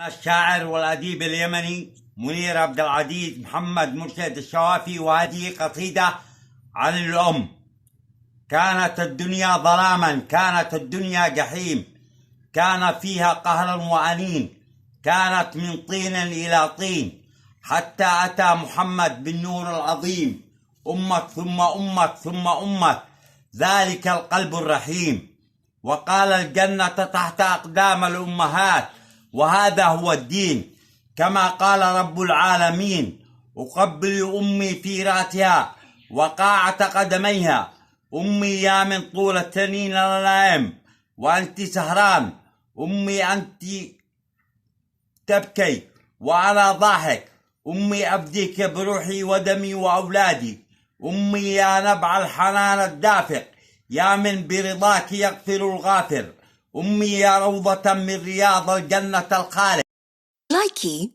الشاعر والأديب اليمني منير عبد العزيز محمد مرشد الشوافي، وهذه قصيدة عن الأم. كانت الدنيا ظلاما، كانت الدنيا جحيم، كان فيها قهر وأنين، كانت من طين إلى طين، حتى أتى محمد بالنور العظيم. أمك ثم أمك ثم أمك، ذلك القلب الرحيم. وقال الجنة تحت أقدام الأمهات، وهذا هو الدين. كما قال رب العالمين: أقبل أمي في رأسها وقاعة قدميها. أمي يا من طول السنين النائم وأنت سهران، أمي أنت تبكي وأنا ضاحك، أمي أفديك بروحي ودمي وأولادي. أمي يا نبع الحنان الدافق، يا من برضاك يغفر الغافر. أمي يا روضة من رياض الجنة الخالق. Likey